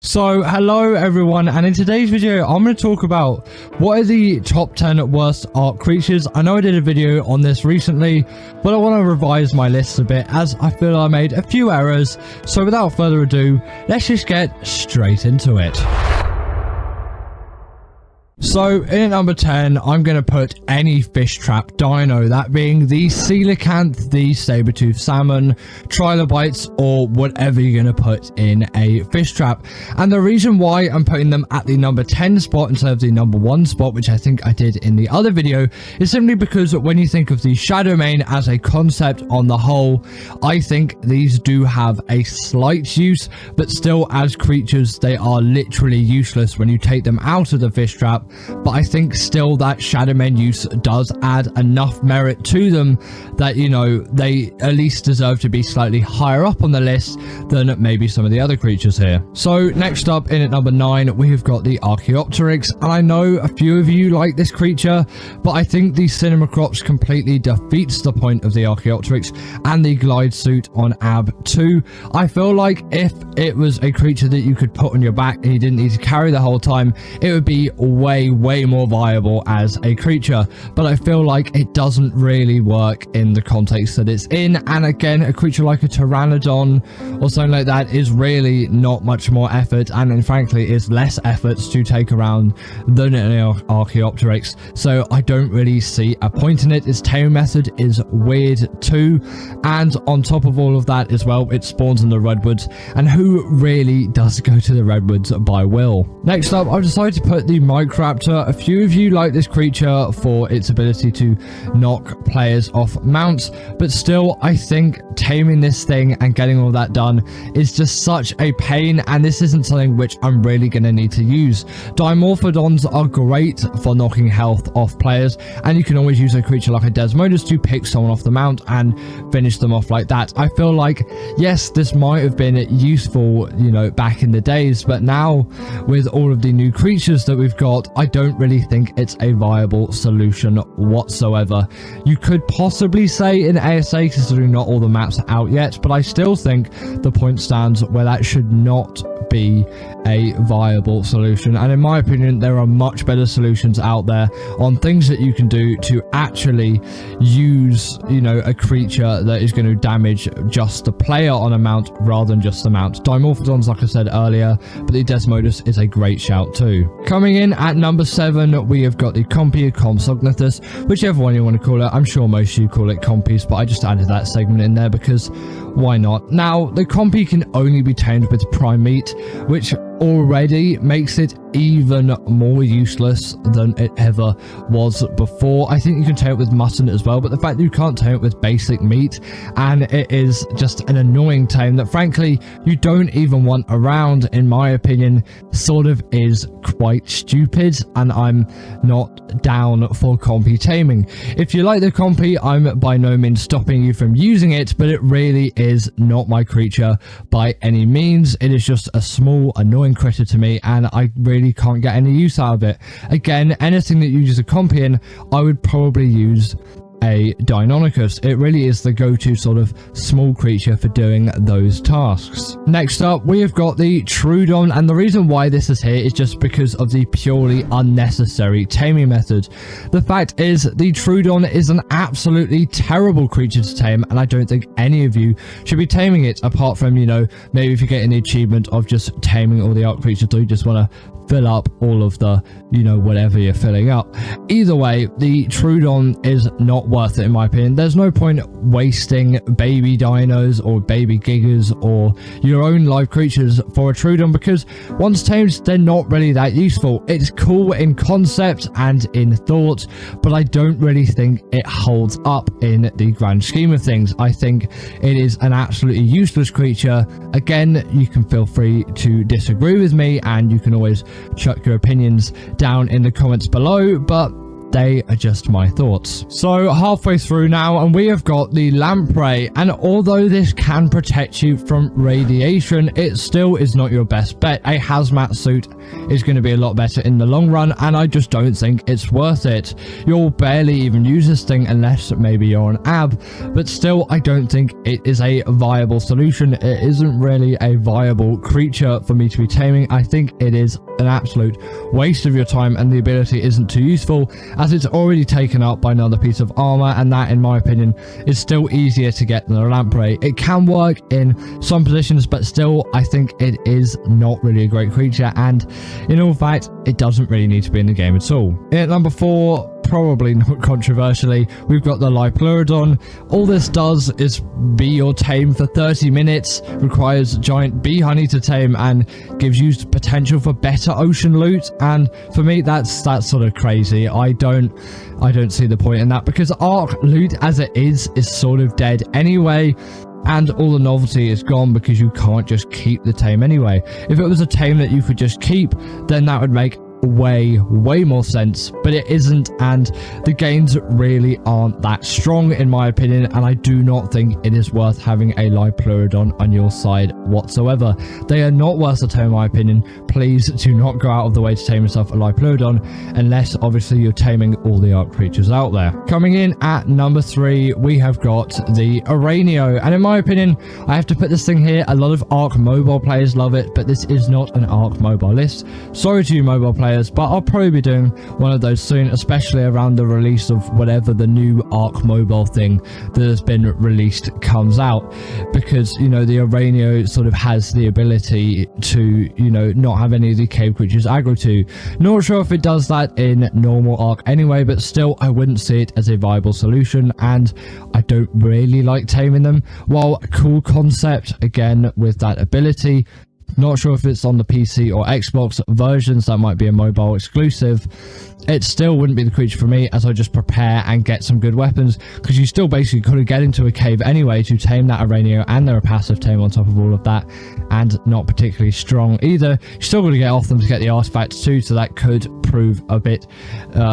So hello everyone, and in today's video I'm going to talk about what are the top 10 worst Ark creatures. I know I did a video on this recently, but I want to revise my list a bit as I feel I made a few errors. So without further ado, let's just get straight into it. So in at number 10, I'm going to put any fish trap dino, that being the coelacanth, the saber-toothed salmon, trilobites, or whatever you're going to put in a fish trap. And the reason why I'm putting them at the number 10 spot instead of the number 1 spot, which I think I did in the other video, is simply because when you think of the Shadowmane as a concept on the whole, I think these do have a slight use, but still as creatures they are literally useless when you take them out of the fish trap. But I think still that Shadowmane use does add enough merit to them that, you know, they at least deserve to be slightly higher up on the list than maybe some of the other creatures here. So next up in at number 9, we've got the Archopterix, and I know a few of you like this creature, but I think the Cinema Crops completely defeats the point of the Archopterix and the glide suit on AB 2. I feel like if it was a creature that you could put on your back and you didn't need to carry the whole time, it would be way more viable as a creature, but I feel like it doesn't really work in the context that it's in. And again, a creature like a pteranodon or something like that is really not much more effort, and frankly is less effort to take around than an Archopterix, so I don't really see a point in it. Its taming method is weird too, and on top of all of that as well, it spawns in the redwoods, and who really does go to the redwoods by will? Next up, I've decided to put the Microraptor. A few of you like this creature for its ability to knock players off mounts, but still I think taming this thing and getting all that done is just such a pain, and this isn't something which I'm really going to need to use. Dimorphodons are great for knocking health off players, and you can always use a creature like a Desmodus to pick someone off the mount and finish them off like that. I feel like, yes, this might have been useful, you know, back in the days, but now with all of the new creatures that we've got, I don't really think it's a viable solution whatsoever. You could possibly say in ASA, considering not all the maps are out yet, but I still think the point stands where that should not be a viable solution. And in my opinion, there are much better solutions out there on things that you can do to actually use, you know, a creature that is going to damage just the player on a mount rather than just the mount. Dimorphodons, like I said earlier, but the Desmodus is a great shout too. Coming in at number 7, we have got the Compy Compsognathus, whichever one you want to call it. I'm sure most of you call it Compies, but I just added that segment in there because why not? Now, the Compy can only be tamed with prime meat, which already makes it even more useless than it ever was before. I think you can tame it with mutton as well, but the fact that you can't tame it with basic meat, and it is just an annoying tame that frankly you don't even want around, in my opinion, sort of is quite stupid, and I'm not down for Compy taming. If you like the Compy, I'm by no means stopping you from using it, but it really is not my creature by any means. It is just a small annoying critter to me, and I really can't get any use out of it. Again, anything that uses a Compy in, I would probably use a Deinonychus. It really is the go-to sort of small creature for doing those tasks. Next up, we have got the Troodon, and the reason why this is here is just because of the purely unnecessary taming method. The fact is, the Troodon is an absolutely terrible creature to tame, and I don't think any of you should be taming it, apart from, you know, maybe if you're getting the achievement of just taming all the Ark creatures, or you just want to fill up all of the, you know, whatever you're filling up. Either way, the Troodon is not worth it in my opinion. There's no point wasting baby dinos or baby gigas or your own live creatures for a Troodon, because once tamed, they're not really that useful. It's cool in concept and in thought, but I don't really think it holds up in the grand scheme of things. I think it is an absolutely useless creature. Again, you can feel free to disagree with me, and you can always chuck your opinions down in the comments below, but they are just my thoughts. So halfway through now, and we have got the lamprey, and although this can protect you from radiation, it still is not your best bet. A hazmat suit is going to be a lot better in the long run, and I just don't think it's worth it. You'll barely even use this thing unless maybe you're an ab, but still I don't think it is a viable solution. It isn't really a viable creature for me to be taming. I think it is an absolute waste of your time, and the ability isn't too useful as it's already taken up by another piece of armor, and that in my opinion is still easier to get than a lamprey. It can work in some positions, but still I think it is not really a great creature, and in all fact it doesn't really need to be in the game at all. In at number 4, probably not controversially, we've got the Pleurodon. All this does is be your tame for 30 minutes, requires giant bee honey to tame, and gives you potential for better ocean loot. And for me, that's sort of crazy. I don't see the point in that, because Ark loot as it is sort of dead anyway, and all the novelty is gone because you can't just keep the tame anyway. If it was a tame that you could just keep, then that would make way more sense, but it isn't, and the gains really aren't that strong in my opinion, and I do not think it is worth having a Pleurodon on your side whatsoever. They are not worth the tame in my opinion. Please do not go out of the way to tame yourself a Pleurodon unless obviously you're taming all the Ark creatures out there. Coming in at number 3, we have got the Rhino, and in my opinion I have to put this thing here. A lot of Ark mobile players love it, but this is not an Ark mobile list. Sorry to you mobile players, but I'll probably be doing one of those soon, especially around the release of whatever the new Ark mobile thing that has been released comes out, because you know the Rhino sort of has the ability to, you know, not have any of the cave creatures aggro to. Not sure if it does that in normal Ark anyway, but still I wouldn't see it as a viable solution, and I don't really like taming them. While a cool concept again with that ability, not sure if it's on the PC or Xbox versions, that might be a mobile exclusive. It still wouldn't be the creature for me, as I just prepare and get some good weapons, because you still basically could get into a cave anyway to tame that Rhino, and they're a passive tame on top of all of that, and not particularly strong either. You're still going to get off them to get the artifacts too, so that could prove a bit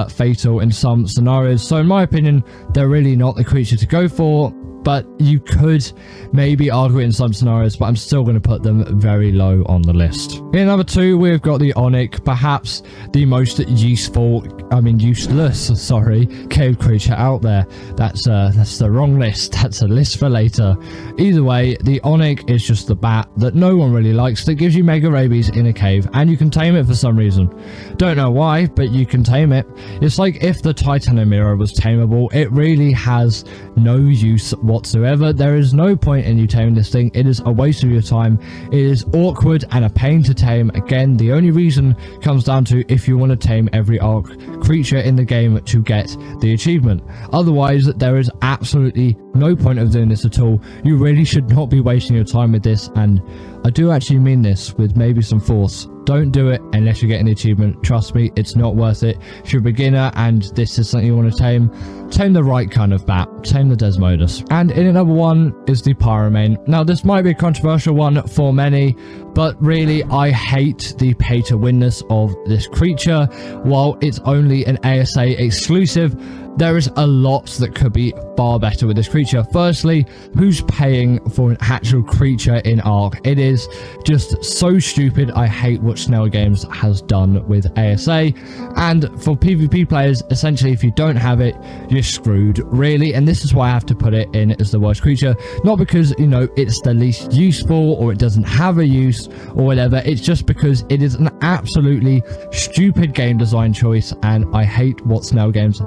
fatal in some scenarios. So in my opinion, they're really not the creature to go for, but you could maybe argue it in some scenarios, but I'm still going to put them very low on the list. In number 2, we've got the Onyx, perhaps the most useless, sorry, cave creature out there. That's the wrong list. That's a list for later. Either way, the Onyx is just the bat that no one really likes, that gives you mega rabies in a cave, and you can tame it for some reason. Don't know why, but you can tame it. It's like if the Titanomira was tameable. It really has no use whatsoever. There is no point in you taming this thing. It is a waste of your time. It is awkward and a pain to tame. Again, the only reason comes down to if you want to tame every Ark creature in the game to get the achievement. Otherwise, there is absolutely no point of doing this at all. You really should not be wasting your time with this, and I do actually mean this with maybe some force. Don't do it unless you're getting the achievement. Trust me, it's not worth it. If you're a beginner and this is something you want to tame the right kind of bat. Tame the Desmodus. And in at number 1 is the Pyromane. Now, this might be a controversial one for many, but really, I hate the pay-to-winness of this creature. While it's only an ASA exclusive, there is a lot that could be far better with this creature. Firstly, who's paying for an actual creature in Ark? It is just so stupid. I hate what Snail Games has done with ASA. And for PvP players, essentially, if you don't have it, you're screwed, really. And this is why I have to put it in as the worst creature. Not because, you know, it's the least useful or it doesn't have a use or whatever. It's just because it is an absolutely stupid game design choice, and I hate what Snail Games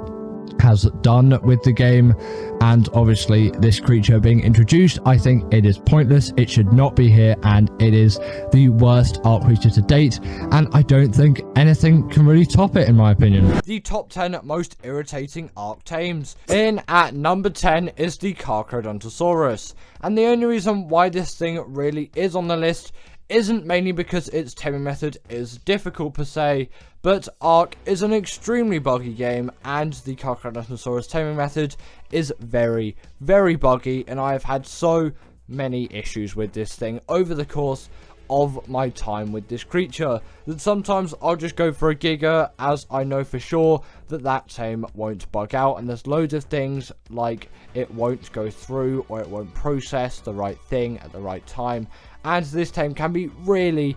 has done with the game. And obviously this creature being introduced, I think it is pointless. It should not be here, and it is the worst Ark creature to date, and I don't think anything can really top it in my opinion. The top 10 most irritating Ark tames. In at number 10 is the Carrodontosaurus, and the only reason why this thing really is on the list isn't mainly because its taming method is difficult per se, but Ark is an extremely buggy game, and the Carrodontosaurus taming method is very buggy, and I have had so many issues with this thing over the course of my time with this creature, that sometimes I'll just go for a Giga, as I know for sure that that tame won't bug out, and there's loads of things like it won't go through or it won't process the right thing at the right time, and this tame can be really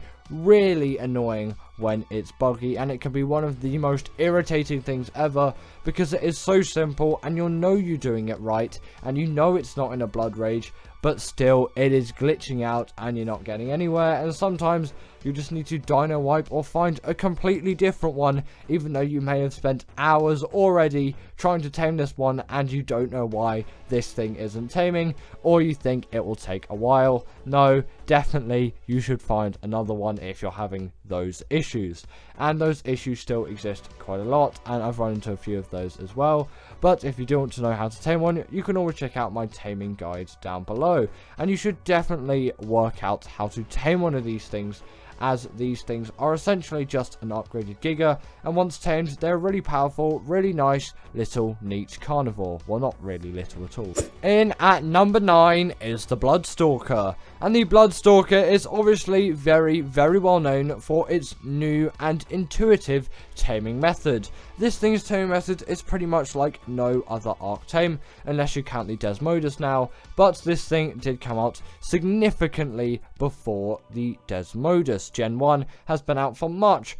annoying when it's buggy, and it can be one of the most irritating things ever, because it is so simple and you'll know you're doing it right and you know it's not in a blood rage, but still it is glitching out and you're not getting anywhere, and sometimes you just need to dino wipe or find a completely different one, even though you may have spent hours already trying to tame this one and you don't know why this thing isn't taming, or you think it will take a while. No, definitely you should find another one if you're having those issues, and those issues still exist quite a lot, and I've run into a few of those as well. But if you do want to know how to tame one, you can always check out my taming guides down below, and you should definitely work out how to tame one of these things, as these things are essentially just an upgraded Giga, and once tamed, they're really powerful, really nice, little, neat carnivore. Well, not really little at all. In at number 9 is the Bloodstalker, and the Bloodstalker is obviously very well known for its new and intuitive taming method. This thing's taming method is pretty much like no other Ark tame, unless you count the Desmodus now, but this thing did come out significantly before the Desmodus. Gen 1 has been out for much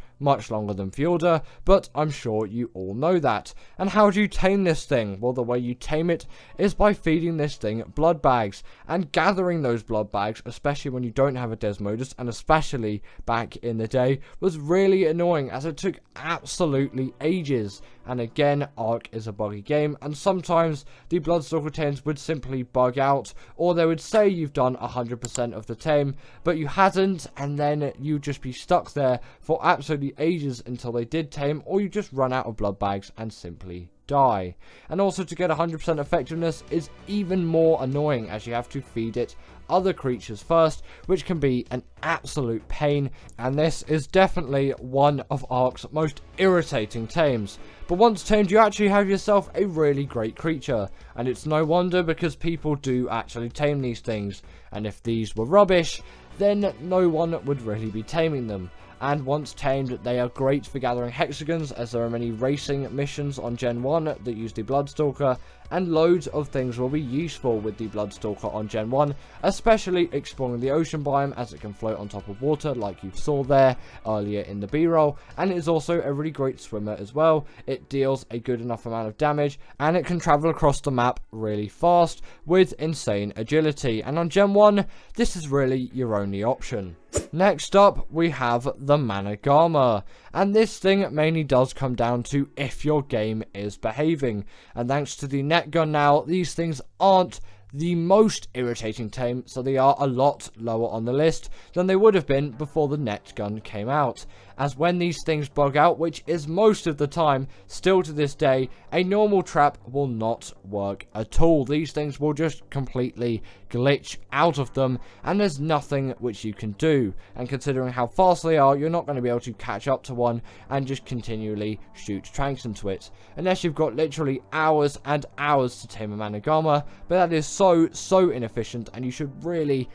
longer than Fjorda, but I'm sure you all know that. And how do you tame this thing? Well, the way you tame it is by feeding this thing blood bags, and gathering those blood bags, especially when you don't have a Desmodus, and especially back in the day, was really annoying, as it took absolutely ages. And again, Ark is a buggy game, and sometimes the Bloodstalker tames would simply bug out, or they would say you've done 100% of the tame, but you hadn't, and then you'd just be stuck there for absolutely ages until they did tame, or you just run out of blood bags and simply die. And also, to get 100% effectiveness is even more annoying, as you have to feed it other creatures first, which can be an absolute pain, and this is definitely one of Ark's most irritating tames. But once tamed, you actually have yourself a really great creature, and it's no wonder, because people do actually tame these things, and if these were rubbish, then no one would really be taming them. And once tamed, they are great for gathering hexagons, as there are many racing missions on Gen 1 that use the Bloodstalker, and loads of things will be useful with the Bloodstalker on Gen 1, especially exploring the ocean biome, as it can float on top of water like you saw there earlier in the B-roll, and it is also a really great swimmer as well. It deals a good enough amount of damage, and it can travel across the map really fast with insane agility, and on Gen 1 this is really your only option. Next up, we have the Mana Garma, and this thing mainly does come down to if your game is behaving, and thanks to the net gun now, these things aren't the most irritating tame, so they are a lot lower on the list than they would have been before the net gun came out. As when these things bug out, which is most of the time, still to this day, a normal trap will not work at all. These things will just completely glitch out of them, and there's nothing which you can do. And considering how fast they are, you're not going to be able to catch up to one and just continually shoot tranks into it, unless you've got literally hours and hours to tame a Mana Garma, but that is so inefficient, and you should really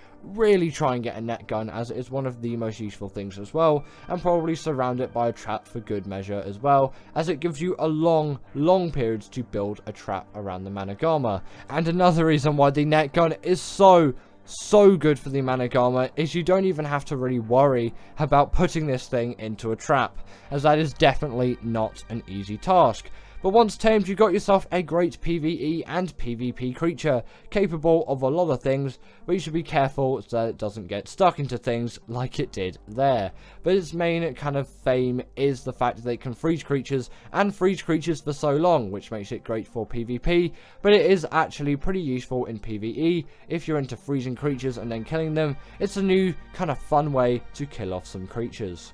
try and get a net gun, as it is one of the most useful things as well, and probably surround it by a trap for good measure as well, as it gives you a long period to build a trap around the Mana Garma. And another reason why the net gun is so good for the Mana Garma is you don't even have to really worry about putting this thing into a trap, as that is definitely not an easy task. But once tamed, you got yourself a great PvE and PvP creature, capable of a lot of things, but you should be careful so that it doesn't get stuck into things like it did there. But its main kind of fame is the fact that it can freeze creatures, and freeze creatures for so long, which makes it great for PvP, but it is actually pretty useful in PvE. If you're into freezing creatures and then killing them, it's a new kind of fun way to kill off some creatures.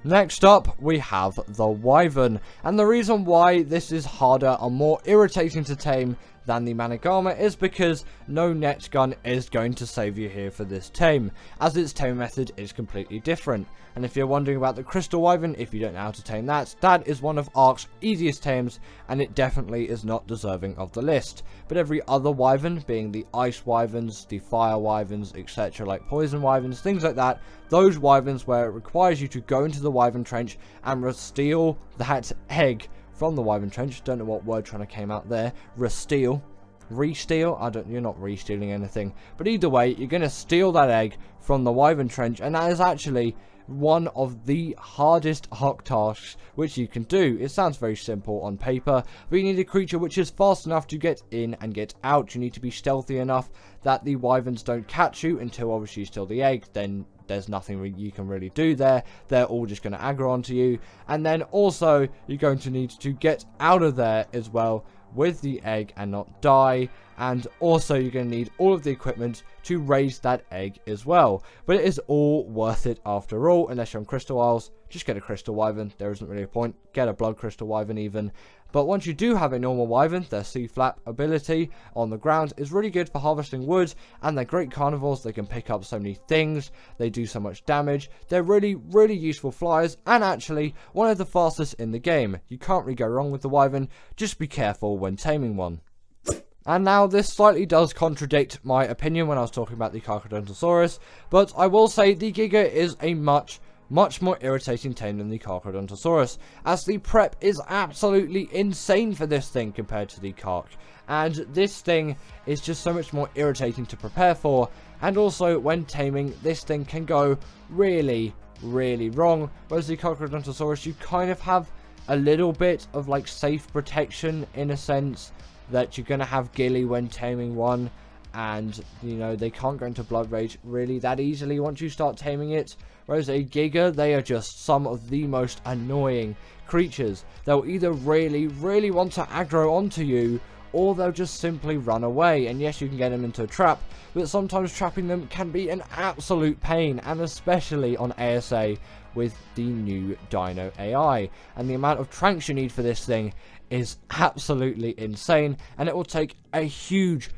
Next up, we have the Wyven, and the reason why this is harder and more irritating to tame than the Mana Garma is because no net gun is going to save you here for this tame, as its tame method is completely different. And if you're wondering about the Crystal Wyven, if you don't know how to tame that, that is one of Ark's easiest tames, and it definitely is not deserving of the list. But every other Wyvern, being the Ice Wyverns, the Fire Wyverns, etc., like Poison Wyverns, things like that, those Wyverns where it requires you to go into the Wyvern Trench and steal that egg from the Wyvern Trench. Don't know what word trying to came out there. Re-steal, you're not re-stealing anything, but either way, you're going to steal that egg from the Wyvern Trench, and that is actually one of the hardest Ark tasks which you can do. It sounds very simple on paper, but you need a creature which is fast enough to get in and get out. You need to be stealthy enough that the Wyverns don't catch you until obviously you steal the egg. Then there's nothing you can really do there. They're all just going to aggro onto you. And then also you're going to need to get out of there as well with the egg and not die. And also you're going to need all of the equipment to raise that egg as well. But it is all worth it after all, unless you're on Crystal Isles. Just get a Crystal Wyvern, there isn't really a point. Get a Blood Crystal Wyvern even. But once you do have a normal Wyvern, their C-flap ability on the ground is really good for harvesting wood, and they're great carnivores. They can pick up so many things, they do so much damage, they're really useful flyers, and actually one of the fastest in the game. You can't really go wrong with the Wyvern, just be careful when taming one. And now this slightly does contradict my opinion when I was talking about the Carrodontosaurus, but I will say the Giga is a much more irritating tame than the Carrodontosaurus, as the prep is absolutely insane for this thing compared to the Carc. And this thing is just so much more irritating to prepare for, and also when taming, this thing can go really wrong, whereas the Carrodontosaurus, you kind of have a little bit of like safe protection in a sense, that you're going to have Gilly when taming one, and you know they can't go into Blood Rage really that easily once you start taming it. Whereas a Giga, they are just some of the most annoying creatures. They'll either really want to aggro onto you, or they'll just simply run away. And yes, you can get them into a trap, but sometimes trapping them can be an absolute pain, and especially on ASA with the new Dino AI. And the amount of tranks you need for this thing is absolutely insane, and it will take a huge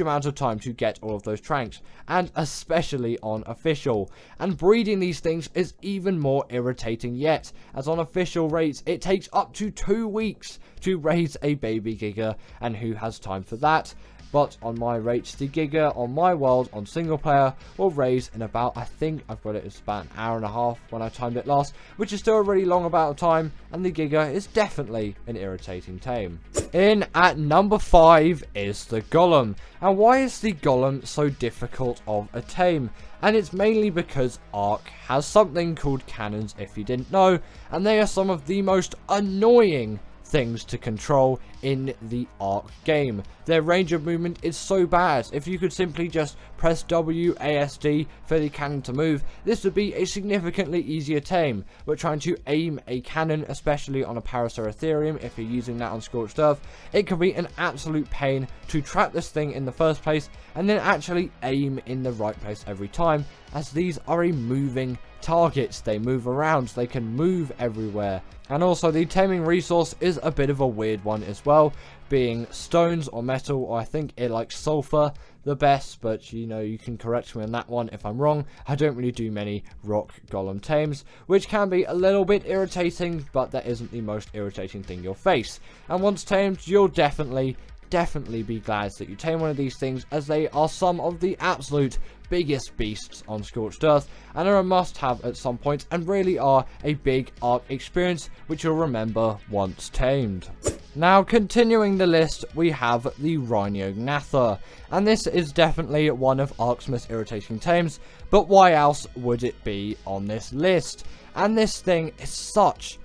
amount of time to get all of those tranks, and especially on official. And breeding these things is even more irritating yet, as on official rates it takes up to 2 weeks to raise a baby Giga, and who has time for that? But on my rates, the Giga on my world on single player will raise in about, I think I've got it as about an hour and a half when I timed it last, which is still a really long amount of time, and the Giga is definitely an irritating tame. In at number 5 is the Golem. And why is the Golem so difficult of a tame? And it's mainly because Ark has something called cannons, if you didn't know, and they are some of the most annoying things to control in the Ark game. Their range of movement is so bad. If you could simply just press WASD for the cannon to move, this would be a significantly easier tame. But trying to aim a cannon, especially on a Paraceratherium, if you're using that on Scorched Earth, it can be an absolute pain to trap this thing in the first place and then actually aim in the right place every time, as these are a moving targets. They move around, they can move everywhere. And also the taming resource is a bit of a weird one as well, being stones or metal, or I think it likes sulfur the best, but you know, you can correct me on that one if I'm wrong. I don't really do many rock golem tames, which can be a little bit irritating, but that isn't the most irritating thing you'll face. And once tamed, you'll definitely be glad that you tame one of these things, as they are some of the absolute biggest beasts on Scorched Earth, and are a must-have at some point, and really are a big Ark experience which you'll remember once tamed. Now, continuing the list, we have the Rhino Gnather, and this is definitely one of Ark's most irritating tames, but why else would it be on this list? And this thing is such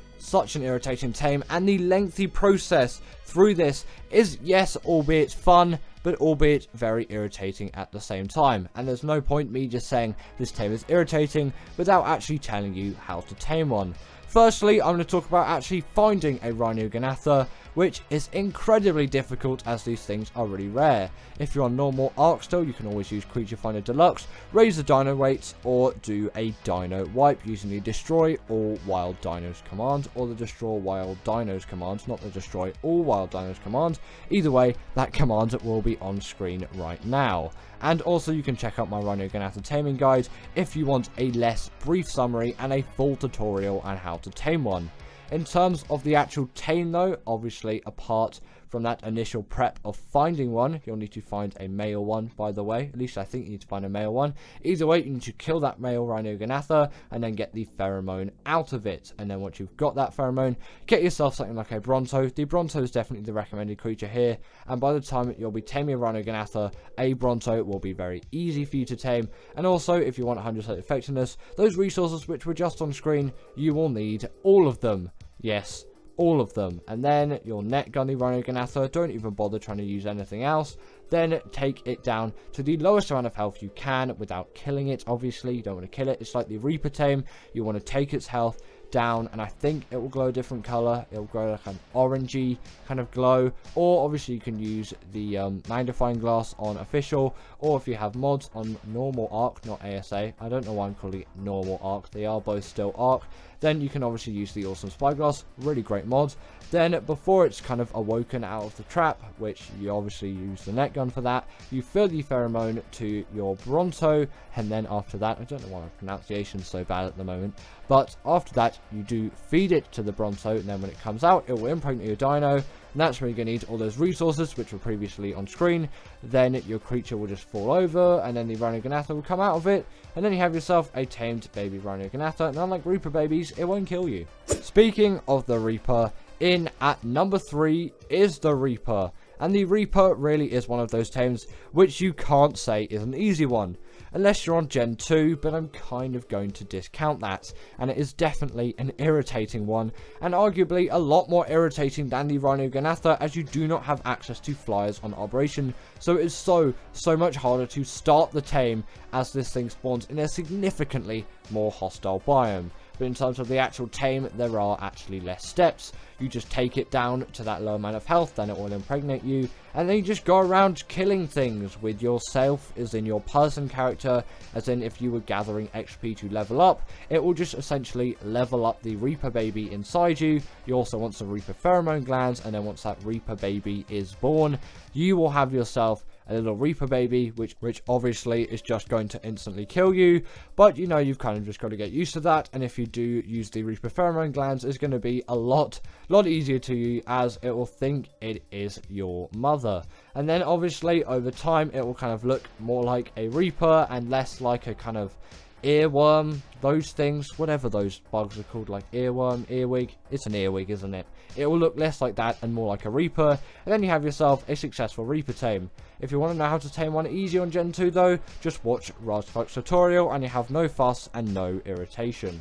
an irritating tame, and the lengthy process through this is, yes, albeit fun, but albeit very irritating at the same time. And there's no point me just saying this tame is irritating without actually telling you how to tame one. Firstly, I'm going to talk about actually finding a Rhino Gnather, which is incredibly difficult as these things are really rare. If you're on normal Ark still, you can always use Creature Finder Deluxe, raise the dino rates, or do a dino wipe using the Destroy All Wild Dinos command, or the Destroy Wild Dinos command, not the Destroy All Wild Dinos command. Either way, that command will be on screen right now. And also you can check out my Rhino Ganatha taming guide if you want a less brief summary and a full tutorial on how to tame one. In terms of the actual tame though, obviously apart from that initial prep of finding one, you'll need to find a male one, by the way. At least I think you need to find a male one. Either way, you need to kill that male Rhino Ganatha and then get the pheromone out of it. And then once you've got that pheromone, get yourself something like a Bronto. The Bronto is definitely the recommended creature here. And by the time you'll be taming a Rhino Ganatha, a Bronto will be very easy for you to tame. And also, if you want 100% effectiveness, those resources which were just on screen, you will need all of them. Yes, all of them. And then your net gun the Rhino Ganatha, don't even bother trying to use anything else. Then take it down to the lowest amount of health you can without killing it. Obviously, you don't want to kill it. It's like the Reaper tame. You want to take its health down, and I think it will glow a different color. It will glow like an orangey kind of glow, or obviously you can use the magnifying glass on official, or if you have mods on normal Ark, not ASA, I don't know why I'm calling it normal Ark, they are both still Ark, then you can obviously use the awesome spyglass, really great mod. Then before it's kind of awoken out of the trap, which you obviously use the net gun for that, you fill the pheromone to your Bronto, and then after that, I don't know why my pronunciation is so bad at the moment, but after that you do feed it to the Bronto, and then when it comes out it will impregnate your dino, and that's where you're going to need all those resources which were previously on screen. Then your creature will just fall over, and then the Rhino Ganatha will come out of it, and then you have yourself a tamed baby Rhino Ganatha, and unlike Reaper babies, it won't kill you. Speaking of the Reaper, in at number 3 is the Reaper, and the Reaper really is one of those tames which you can't say is an easy one, unless you're on Gen 2, but I'm kind of going to discount that, and it is definitely an irritating one, and arguably a lot more irritating than the Rhino Ganatha, as you do not have access to flyers on Operation, so it is so much harder to start the tame, as this thing spawns in a significantly more hostile biome. But in terms of the actual tame, there are actually less steps. You just take it down to that low amount of health, then it will impregnate you, and then you just go around killing things with yourself, as in your person character, as in if you were gathering XP to level up, it will just essentially level up the Reaper baby inside you. You also want some Reaper pheromone glands, and then once that Reaper baby is born, you will have yourself a little Reaper baby, which obviously is just going to instantly kill you, but you know, you've kind of just got to get used to that. And if you do use the Reaper pheromone glands, it's going to be a lot easier to you, as it will think it is your mother. And then obviously over time it will kind of look more like a Reaper and less like a kind of earworm, those things, whatever those bugs are called, like earworm, earwig, it's an earwig, isn't it? It will look less like that and more like a Reaper, and then you have yourself a successful Reaper tame. If you want to know how to tame one easy on Gen 2 though, just watch Raj's tutorial and you have no fuss and no irritation.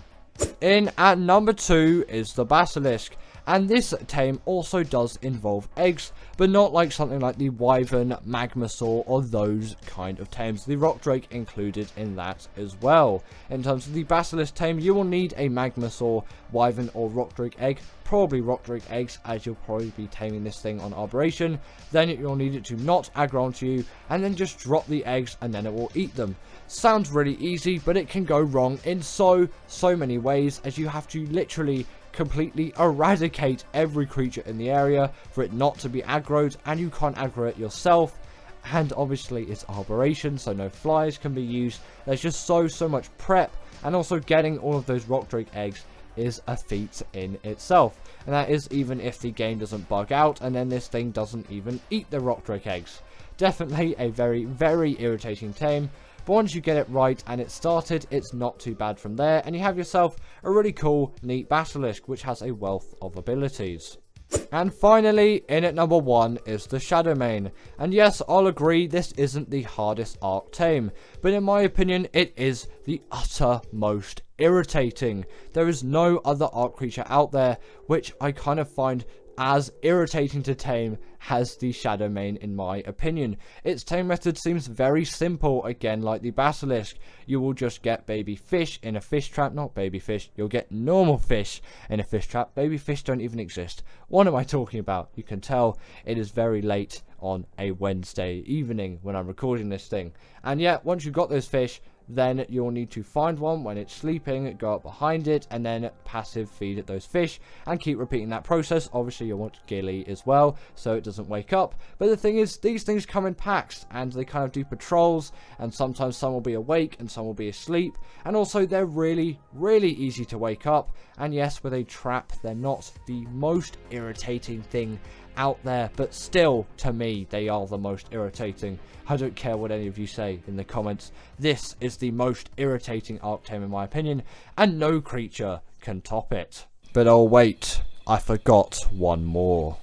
In at number 2 is the Basilisk, and this tame also does involve eggs, but not like something like the Wyven, Magmasaur, or those kind of tames. The Rock Drake included in that as well. In terms of the Basilisk tame, you will need a Magmasaur, Wyven, or Rock Drake egg. Probably Rock Drake eggs, as you'll probably be taming this thing on Operation. Then you'll need it to not aggro onto you, and then just drop the eggs, and then it will eat them. Sounds really easy, but it can go wrong in so many ways, as you have to literally completely eradicate every creature in the area for it not to be aggroed, and you can't aggro it yourself. And obviously it's Operation, so no flyers can be used. There's just so much prep, and also getting all of those Rock Drake eggs is a feat in itself, and that is even if the game doesn't bug out and then this thing doesn't even eat the Rock Drake eggs. Definitely a very irritating tame, but once you get it right and it's started, it's not too bad from there, and you have yourself a really cool, neat Basilisk, which has a wealth of abilities. And finally, in at number 1 is the Shadowmane. And yes, I'll agree, this isn't the hardest Ark tame, but in my opinion, it is the uttermost irritating. There is no other Ark creature out there which I kind of find as irritating to tame as the Shadow Mane in my opinion. Its tame method seems very simple, again like the Basilisk. You will just get baby fish in a fish trap, not baby fish, you'll get normal fish in a fish trap. Baby fish don't even exist. What am I talking about? You can tell it is very late on a Wednesday evening when I'm recording this thing. And yet, once you've got those fish, then you'll need to find one when it's sleeping, go up behind it, and then passive feed it those fish, and keep repeating that process. Obviously, you'll want Gilly as well, so it doesn't wake up. But the thing is, these things come in packs, and they kind of do patrols, and sometimes some will be awake, and some will be asleep, and also they're really, really easy to wake up. And yes, with a trap, they're not the most irritating thing out there, but still, to me, they are the most irritating. I don't care what any of you say in the comments. This is the most irritating Ark tame in my opinion, and no creature can top it. But oh wait, I forgot one more.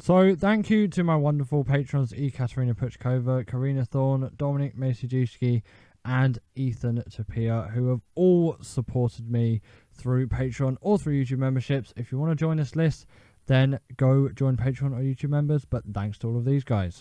So, thank you to my wonderful patrons Katerina Puchkova, Karina Thorne, Dominic Masijewski, and Ethan Tapia, who have all supported me through Patreon or through YouTube memberships. If you want to join this list, then go join Patreon or YouTube members, but thanks to all of these guys.